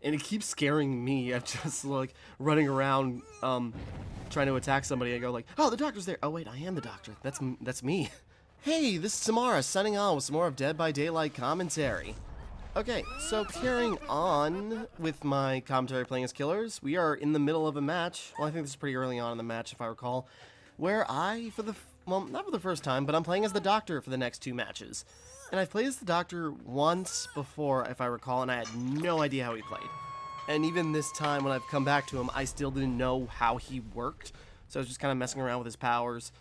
and it keeps scaring me. I'm just like running around, trying to attack somebody. I go like, "Oh, the doctor's there." Oh wait, I am the doctor. That's me. Hey, this is Timmara signing on with some more of Dead by Daylight commentary. Okay, so carrying on with my commentary playing as killers, we are in the middle of a match. Well, I think this is pretty early on in the match, if I recall, where well, not for the first time, but I'm playing as the Doctor for the next 2 matches. And I've played as the Doctor once before, if I recall, and I had no idea how he played. And even this time, when I've come back to him, I still didn't know how he worked, so I was just kind of messing around with his powers.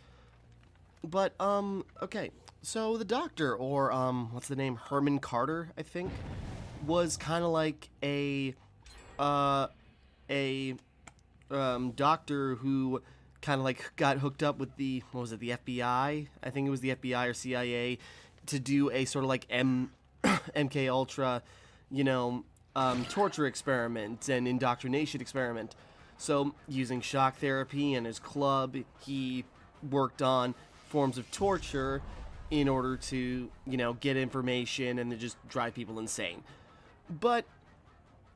But, okay. So the Doctor, or, what's the name? Herman Carter, I think, was kind of like a doctor who kind of like got hooked up with the, what was it, the FBI? I think it was the FBI or CIA to do a sort of like MK Ultra, you know, torture experiment and indoctrination experiment. So using shock therapy and his club, he worked on forms of torture in order to, you know, get information and to just drive people insane. But,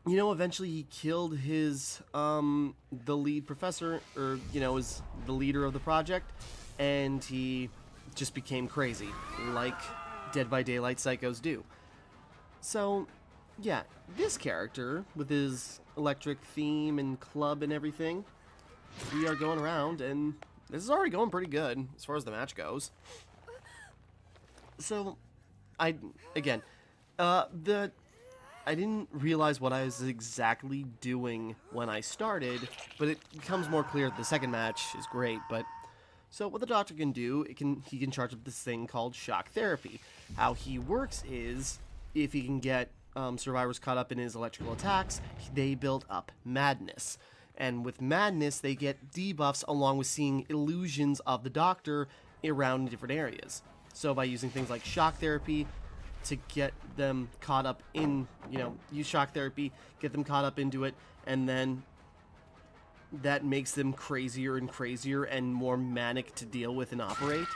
you know, eventually he killed his, the lead professor, or, you know, is the leader of the project, and he just became crazy, like Dead by Daylight psychos do. So, yeah, this character, with his electric theme and club and everything, we are going around, and this is already going pretty good as far as the match goes. So, I didn't realize what I was exactly doing when I started, but it becomes more clear that the second match is great. But so what the Doctor can do, he can charge up this thing called shock therapy. How he works is, if he can get survivors caught up in his electrical attacks, they build up madness. And with madness, they get debuffs along with seeing illusions of the Doctor around different areas. So by using things like shock therapy to get them caught up in, you know, use shock therapy, get them caught up into it, and then that makes them crazier and crazier and more manic to deal with and operate.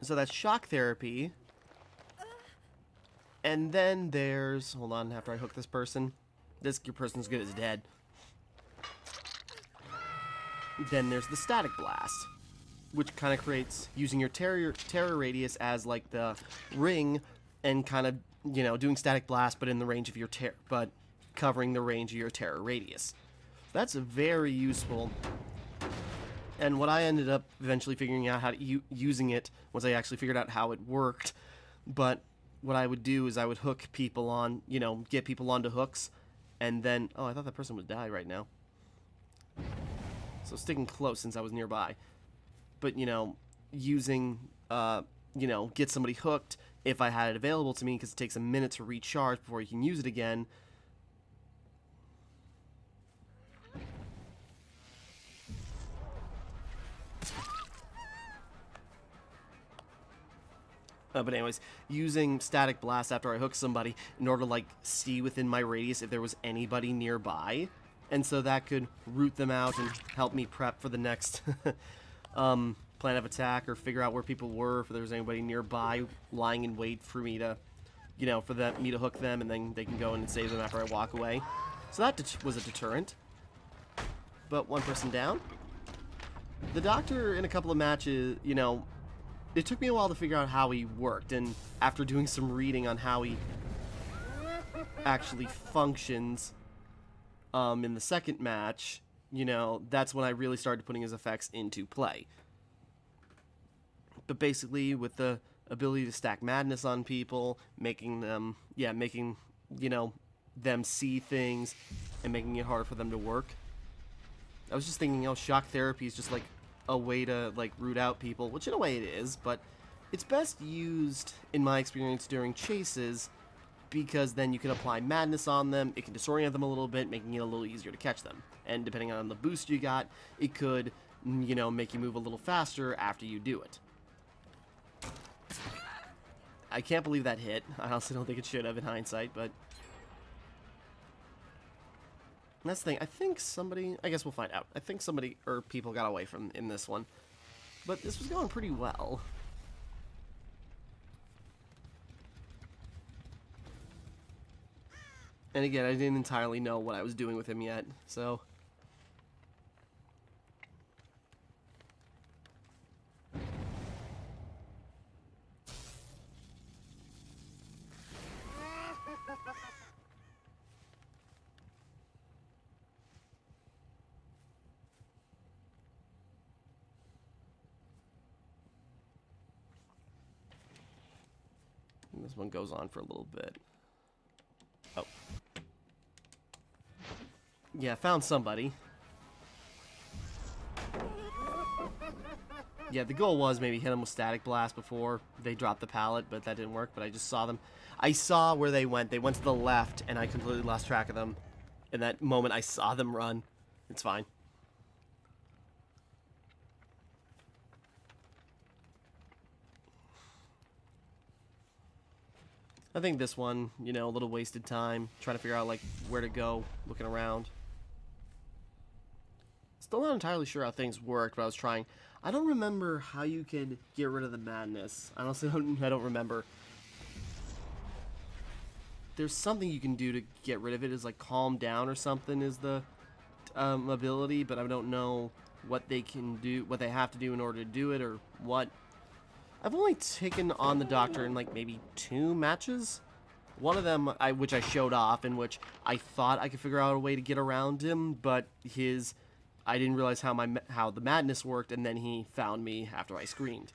So that's shock therapy. And then there's, hold on, after I hook this person, your person's good as dead. Then there's the static blast, which kind of creates, using your terror radius as like the ring, and kind of, you know, doing static blast, but in the range of your but covering the range of your terror radius. That's very useful. And what I ended up eventually figuring out how to using it was I actually figured out how it worked. But what I would do is I would hook people on, you know, get people onto hooks, and then, oh, I thought that person would die right now. So sticking close since I was nearby. But, you know, using, you know, get somebody hooked if I had it available to me, because it takes a minute to recharge before you can use it again. But anyways, using static blast after I hook somebody in order to, like, see within my radius if there was anybody nearby. And so that could root them out and help me prep for the next plan of attack, or figure out where people were, if there was anybody nearby lying in wait for me to, you know, for me to hook them, and then they can go in and save them after I walk away. So that was a deterrent. But one person down. The Doctor, in a couple of matches, you know, it took me a while to figure out how he worked, and after doing some reading on how he actually functions in the second match, you know, that's when I really started putting his effects into play. But basically, with the ability to stack madness on people, making them, you know, them see things, and making it hard for them to work. I was just thinking, you know, shock therapy is just like a way to, like, root out people, which in a way it is, but it's best used, in my experience, during chases, because then you can apply madness on them, it can disorient them a little bit, making it a little easier to catch them. And depending on the boost you got, it could, you know, make you move a little faster after you do it. I can't believe that hit. I also don't think it should have in hindsight, but that's the thing. I think somebody, I guess we'll find out. I think somebody, or people got away from in this one. But this was going pretty well. And again, I didn't entirely know what I was doing with him yet, so... And this one goes on for a little bit. Oh. Yeah, found somebody. Yeah, the goal was maybe hit them with Static Blast before they dropped the pallet, but that didn't work, but I just saw them. I saw where they went. They went to the left, and I completely lost track of them. In that moment, I saw them run. It's fine. I think this one, you know, a little wasted time trying to figure out, like, where to go, looking around. Still not entirely sure how things worked, but I was trying. I don't remember how you can get rid of the madness. Honestly, I don't remember. There's something you can do to get rid of it. Is like calm down or something is the ability, but I don't know what they can do, what they have to do in order to do it, or what. I've only taken on the Doctor in like maybe 2 matches. One of them, which I showed off, in which I thought I could figure out a way to get around him, but I didn't realize how the madness worked, and then he found me after I screamed.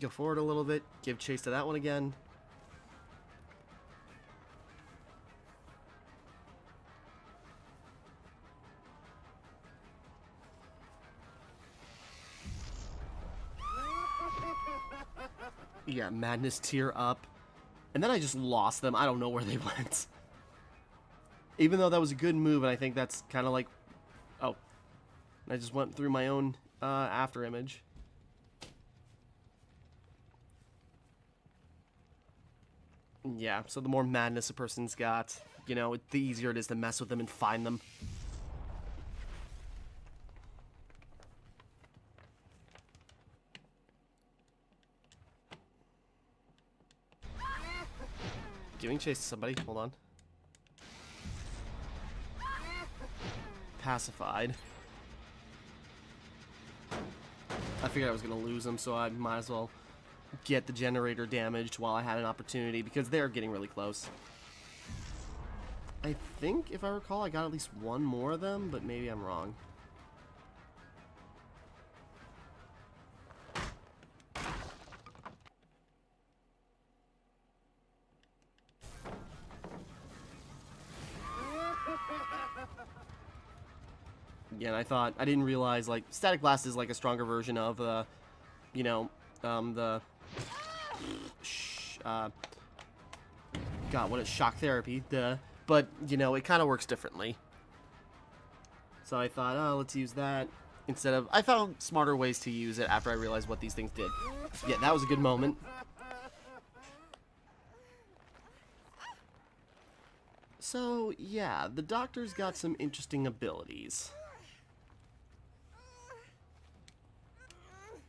Go forward a little bit, give chase to that one again. Yeah, madness tier up. And then I just lost them. I don't know where they went. Even though that was a good move, and I think that's kind of like... Oh. I just went through my own after image. Yeah, so the more madness a person's got, you know, the easier it is to mess with them and find them. Giving chase to somebody. Hold on. Pacified. I figured I was going to lose him, so I might as well get the generator damaged while I had an opportunity, because they're getting really close. I think, if I recall, I got at least one more of them, but maybe I'm wrong. Yeah, and I didn't realize, like, Static Blast is like a stronger version of, you know, God, what is shock therapy? But, you know, it kind of works differently. So I thought, oh, let's use that instead of... I found smarter ways to use it after I realized what these things did. Yeah, that was a good moment. So, yeah, the Doctor's got some interesting abilities.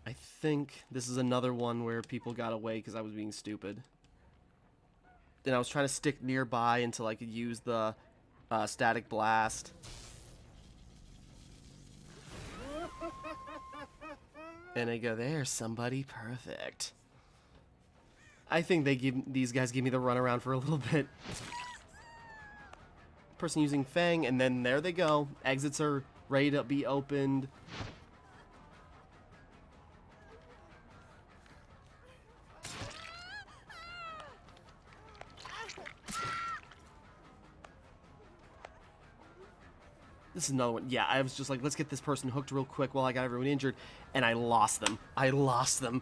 I think this is another one where people got away because I was being stupid. And I was trying to stick nearby until I could use the Static Blast. And I go, there's somebody perfect. I think these guys give me the runaround for a little bit. Person using Fang, and then there they go. Exits are ready to be opened. This is another one. Yeah, I was just like, let's get this person hooked real quick while I got everyone injured, and I lost them. I lost them.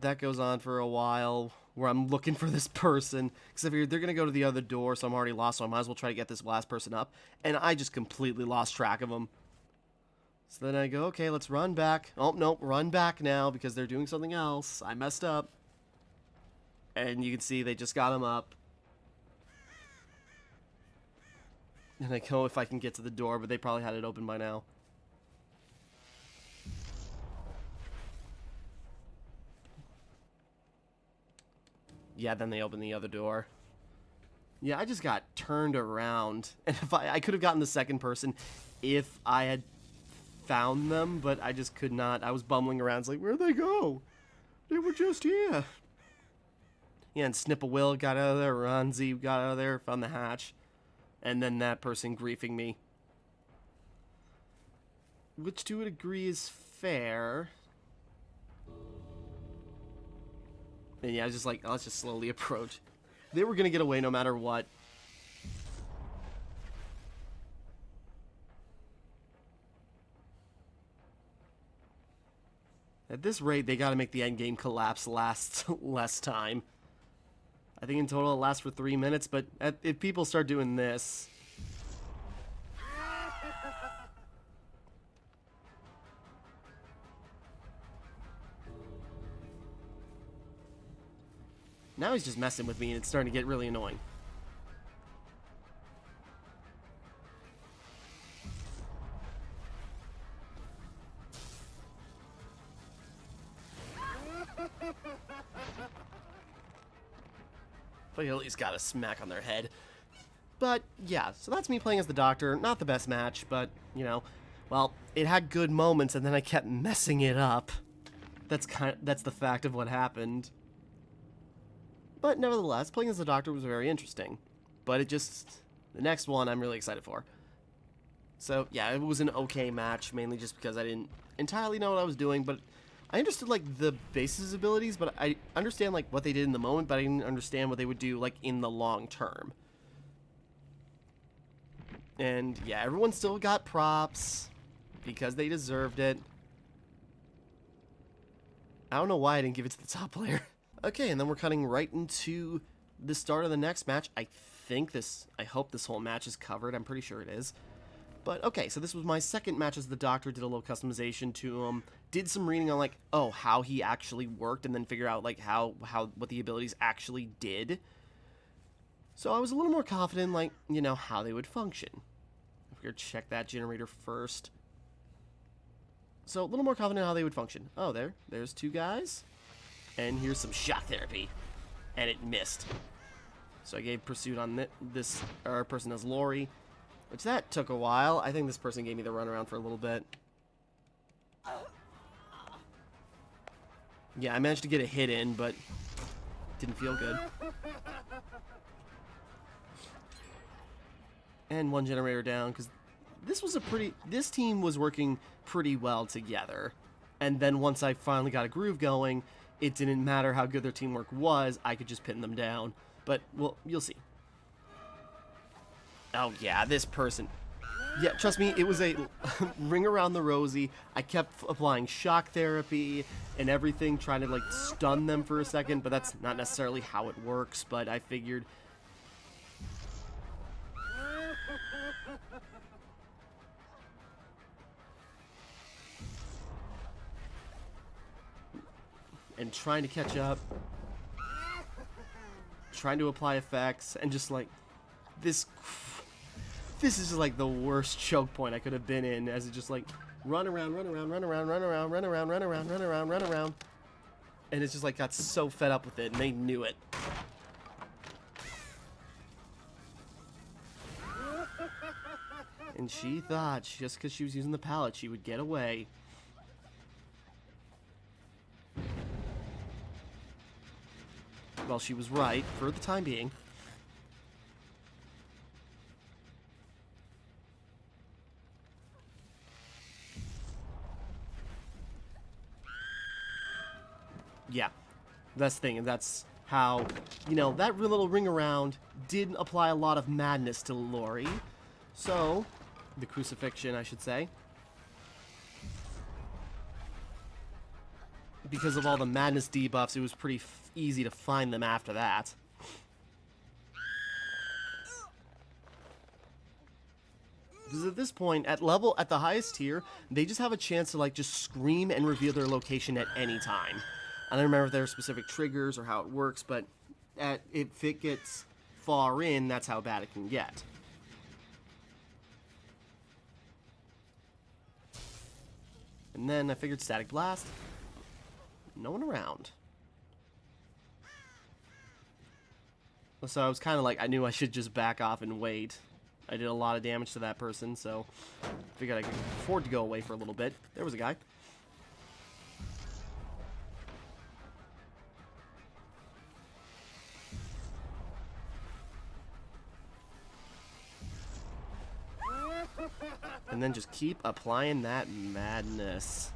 That goes on for a while, where I'm looking for this person, because I figured they're going to go to the other door, so I'm already lost, so I might as well try to get this last person up, and I just completely lost track of them. So then I go, okay, let's run back. Oh, nope, run back now, because they're doing something else. I messed up. And you can see they just got him up. And I go if I can get to the door, but they probably had it open by now. Yeah, then they open the other door. Yeah, I just got turned around. And if I could have gotten the second person if I had found them, but I just could not. I was bumbling around. It's like, where'd they go? They were just here. Yeah, and Snippawill got out of there. Ronzi got out of there, found the hatch. And then that person griefing me. Which to a degree is fair. And yeah, I was just like, let's just slowly approach. They were going to get away no matter what. At this rate, they got to make the endgame collapse last less time. I think in total it lasts for 3 minutes, but if people start doing this... Now he's just messing with me, and it's starting to get really annoying. But at least got a smack on their head. But, yeah, so that's me playing as the Doctor. Not the best match, but, you know, well, it had good moments, and then I kept messing it up. That's the fact of what happened. But nevertheless, playing as the Doctor was very interesting. But the next one I'm really excited for. So, yeah, it was an okay match, mainly just because I didn't entirely know what I was doing, but I understood, like, the basis abilities, but I understand, like, what they did in the moment, but I didn't understand what they would do, like, in the long term. And, yeah, everyone still got props, because they deserved it. I don't know why I didn't give it to the top player. Okay, and then we're cutting right into the start of the next match. I hope this whole match is covered. I'm pretty sure it is. But, okay, so this was my second match as the Doctor. Did a little customization to him. Did some reading on, like, oh, how he actually worked, and then figure out, like, what the abilities actually did. So I was a little more confident, like, you know, how they would function. I figured check that generator first. So, a little more confident how they would function. Oh, there's two guys. And here's some shock therapy. And it missed. So I gave pursuit on this person as Lori. Which that took a while. I think this person gave me the runaround for a little bit. Yeah, I managed to get a hit in, but didn't feel good. And one generator down, because this team was working pretty well together. And then once I finally got a groove going, it didn't matter how good their teamwork was, I could just pin them down. But, well, you'll see. Oh, yeah, this person. Yeah, trust me, it was a ring around the rosy. I kept applying shock therapy and everything, trying to, like, stun them for a second, but that's not necessarily how it works, but I figured... And trying to catch up, trying to apply effects, and just like, this is just like the worst choke point I could have been in, as it just like, run around, and it's just like, got so fed up with it, and they knew it. And she thought, just because she was using the pallet, she would get away. Well, she was right, for the time being. Yeah, that's the thing, and that's how, you know, that little ring around did apply a lot of madness to Lori. So, the crucifixion, I should say. Because of all the madness debuffs, it was pretty easy to find them after that. Because at this point, at the highest tier, they just have a chance to, like, just scream and reveal their location at any time. I don't remember if there are specific triggers or how it works, but if it gets far in, that's how bad it can get. And then I figured Static Blast. No one around. So I was kind of like, I knew I should just back off and wait. I did a lot of damage to that person, so I figured I could afford to go away for a little bit. There was a guy. And then just keep applying that madness.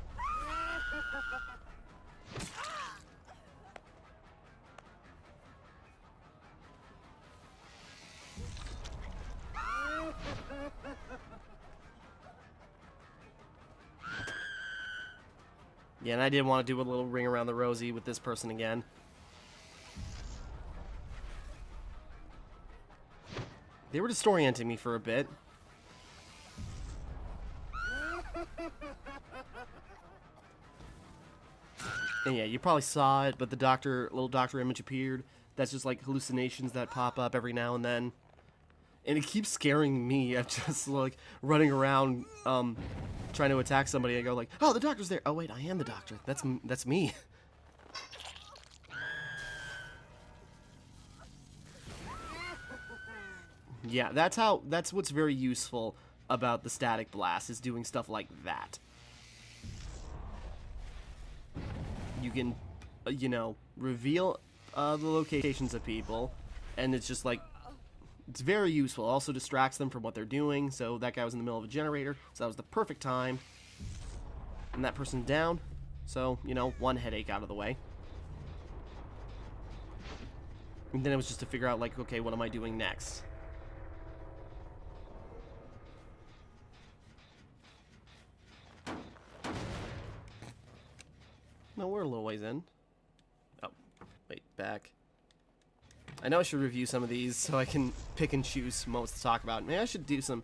Yeah, and I did want to do a little ring around the rosy with this person again. They were disorienting me for a bit. And yeah, you probably saw it, but the little doctor image appeared. That's just like hallucinations that pop up every now and then. And it keeps scaring me. I'm just like running around trying to attack somebody. I go like, oh, the doctor's there. Oh wait, I am the doctor. That's me. Yeah, that's what's very useful about the Static Blast, is doing stuff like that. You can, you know, reveal the locations of people, and it's just like, it's very useful. It also distracts them from what they're doing. So that guy was in the middle of a generator, so that was the perfect time. And that person down, so, you know, one headache out of the way. And then it was just to figure out, like, okay, what am I doing next? No, we're a little ways in. Oh, wait, back. I know I should review some of these so I can pick and choose moments to talk about. Maybe I should do some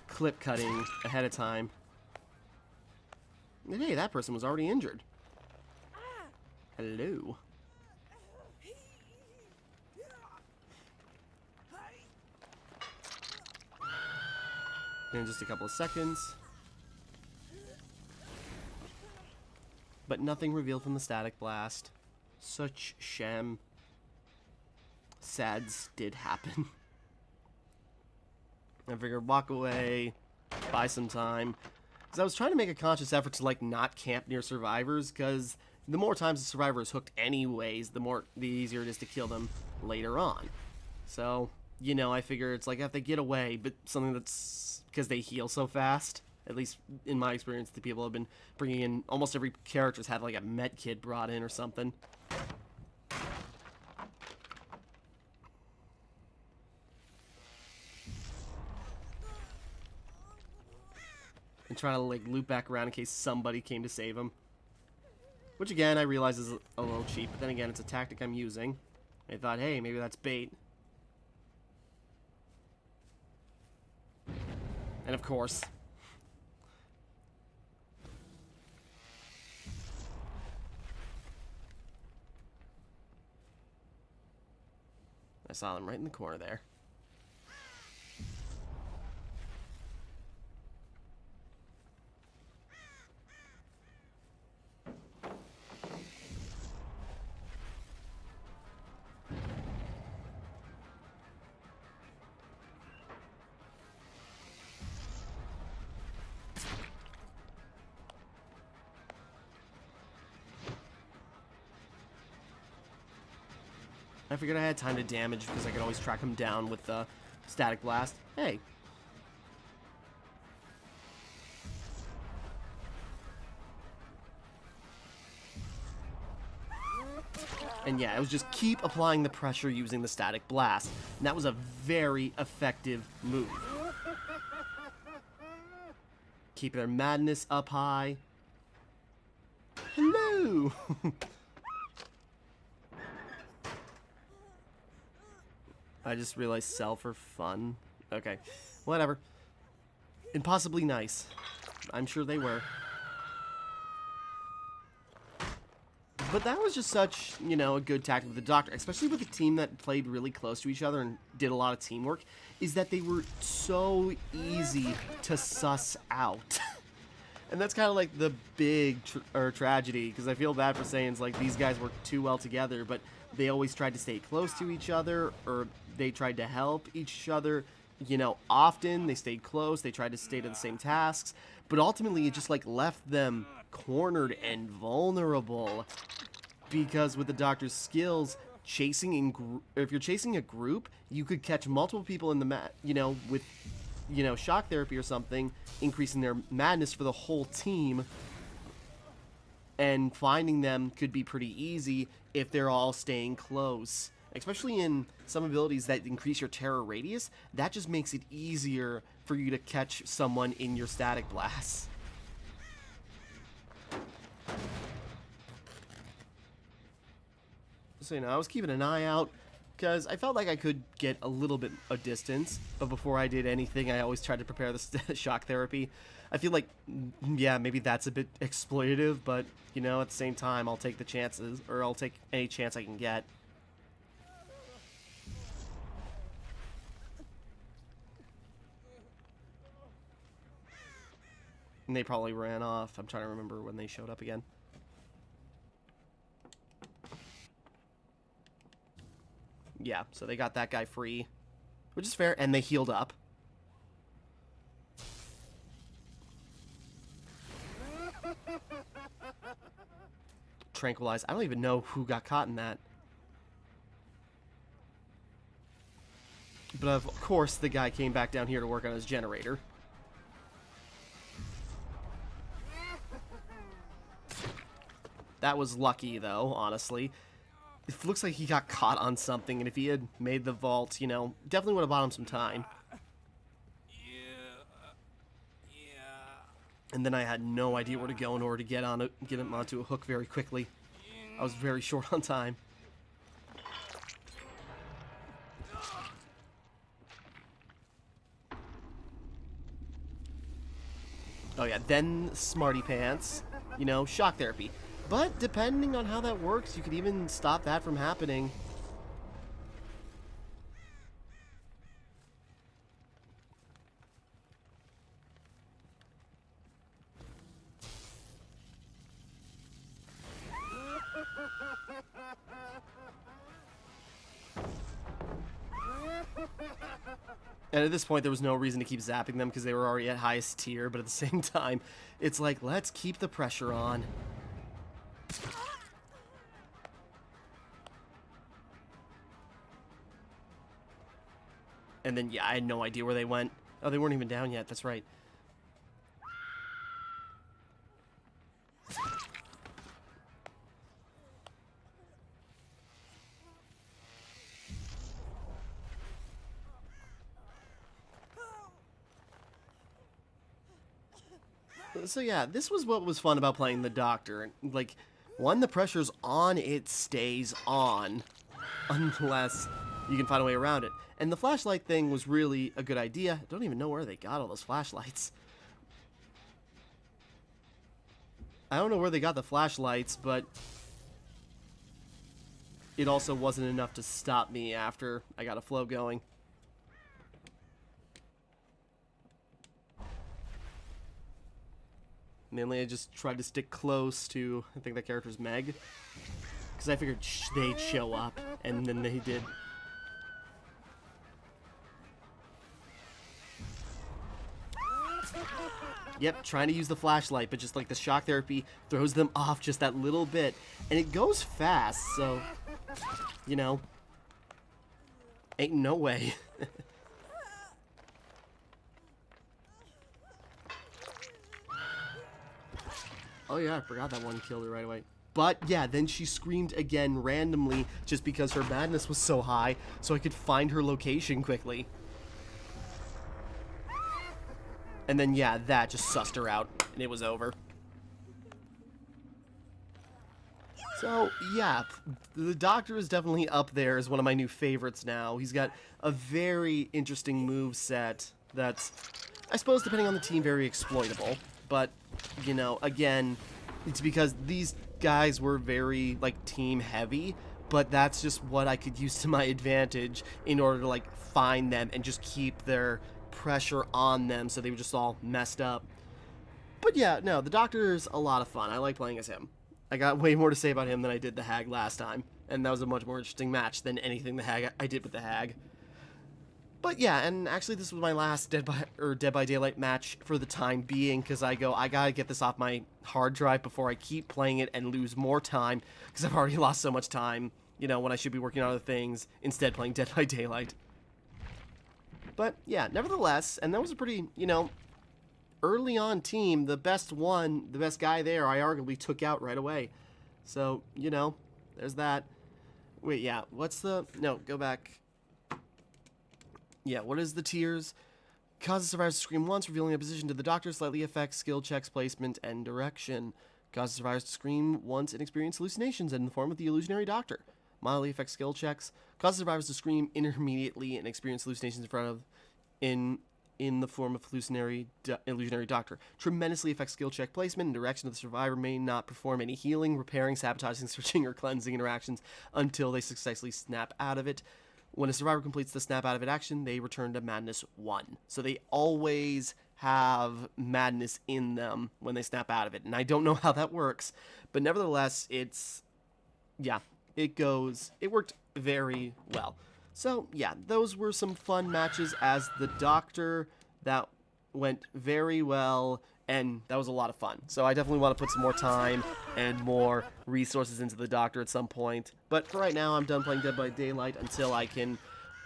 clip cutting ahead of time. And hey, that person was already injured. Hello. In just a couple of seconds. But nothing revealed from the Static Blast. Such sham. Sads did happen. I figured walk away, buy some time. Because I was trying to make a conscious effort to, like, not camp near survivors, because the more times the survivor is hooked anyways, the easier it is to kill them later on. So, you know, I figure it's like, if they get away, but something that's, because they heal so fast, at least in my experience, the people have been bringing in, almost every character's had, like, a med kit brought in or something. And trying to, like, loop back around in case somebody came to save him. Which, again, I realize is a little cheap, but then again, it's a tactic I'm using. I thought, hey, maybe that's bait. And of course. I saw them right in the corner there. I figured I had time to damage because I could always track him down with the Static Blast. Hey. And yeah, it was just keep applying the pressure using the Static Blast. And that was a very effective move. Keep their madness up high. Hello! I just realized sell for fun. Okay, whatever. Impossibly nice. I'm sure they were. But that was just such, you know, a good tactic with the Doctor, especially with a team that played really close to each other and did a lot of teamwork, is that they were so easy to suss out. And that's kind of like the big tragedy, because I feel bad for saying it's like these guys work too well together, but they always tried to stay close to each other, or they tried to help each other. You know, often they stayed close, they tried to stay to the same tasks, but ultimately it just like left them cornered and vulnerable. Because with the Doctor's skills, chasing in if you're chasing a group, you could catch multiple people in the you know, with shock therapy or something, increasing their madness for the whole team. And finding them could be pretty easy if they're all staying close. Especially in some abilities that increase your terror radius, that just makes it easier for you to catch someone in your static blasts. So, I was keeping an eye out, because I felt like I could get a little bit of distance, but before I did anything, I always tried to prepare the shock therapy. I feel like, yeah, maybe that's a bit exploitative, but, at the same time, I'll take the chances, or I'll take any chance I can get. And they probably ran off. I'm trying to remember when they showed up again. Yeah, so they got that guy free, which is fair, and they healed up. Tranquilize. I don't even know who got caught in that. But of course, the guy came back down here to work on his generator. That was lucky, though, honestly. It looks like he got caught on something, and if he had made the vault, definitely would have bought him some time. And then I had no idea where to go in order to get him onto a hook very quickly. I was very short on time. Oh yeah, then Smarty Pants, shock therapy. But depending on how that works, you could even stop that from happening. And at this point, there was no reason to keep zapping them because they were already at highest tier, but at the same time, it's like, let's keep the pressure on. And then, yeah, I had no idea where they went. Oh, they weren't even down yet, that's right. So yeah, this was what was fun about playing the Doctor. Like, one, the pressure's on, it stays on. Unless you can find a way around it. And the flashlight thing was really a good idea. I don't even know where they got all those flashlights. I don't know where they got the flashlights, but it also wasn't enough to stop me after I got a flow going. Mainly, I just tried to stick close to, I think that character's Meg. Because I figured they'd show up, and then they did. Yep, trying to use the flashlight, but just like the shock therapy throws them off just that little bit. And it goes fast, so, ain't no way. Oh yeah, I forgot that one killed her right away. But yeah, then she screamed again randomly just because her madness was so high, so I could find her location quickly. And then yeah, that just sussed her out, and it was over. So yeah, the Doctor is definitely up there as one of my new favorites now. He's got a very interesting move set that's, I suppose depending on the team, very exploitable. But, again, it's because these guys were very, team heavy, but that's just what I could use to my advantage in order to, find them and just keep their pressure on them so they were just all messed up. But yeah, no, the Doctor's a lot of fun. I like playing as him. I got way more to say about him than I did the Hag last time, and that was a much more interesting match than anything I did with the Hag. But yeah, and actually this was my last Dead by Daylight match for the time being, because I gotta get this off my hard drive before I keep playing it and lose more time, because I've already lost so much time, you know, when I should be working on other things, instead playing Dead by Daylight. But yeah, nevertheless, and that was a pretty, you know, early on team, the best guy there, I arguably took out right away. So, you know, there's that. Wait, yeah, no, go back. Yeah, what is the tiers? Causes survivors to scream once, revealing a position to the Doctor, slightly affects skill checks, placement, and direction. Causes survivors to scream once and experience hallucinations in the form of the illusionary Doctor. Mildly affects skill checks. Causes survivors to scream intermediately and experience hallucinations in the form of illusionary Doctor. Tremendously affects skill check placement and direction of the survivor. May not perform any healing, repairing, sabotaging, searching, or cleansing interactions until they successfully snap out of it. When a survivor completes the snap out of it action, they return to Madness 1. So they always have Madness in them when they snap out of it. And I don't know how that works, but nevertheless, it worked very well. So yeah, those were some fun matches as the Doctor. That went very well, and that was a lot of fun. So I definitely want to put some more time and more resources into the Doctor at some point. But for right now, I'm done playing Dead by Daylight until I can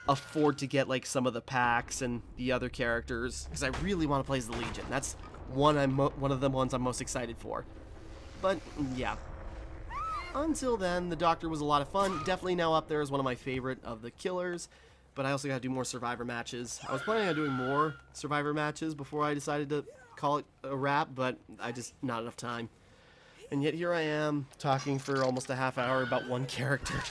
afford to get like some of the packs and the other characters, because I really want to play as the Legion. That's one of the ones I'm most excited for. But yeah, until then, the Doctor was a lot of fun. Definitely now up there as one of my favorite of the killers. But I also got to do more Survivor matches. I was planning on doing more Survivor matches before I decided to call it a wrap, but not enough time. And yet here I am, talking for almost a half hour about one character.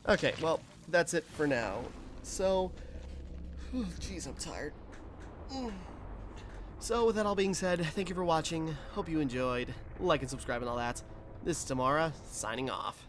Okay, well, that's it for now. So, jeez, I'm tired. So, with that all being said, thank you for watching. Hope you enjoyed. Like and subscribe and all that. This is Timmara, signing off.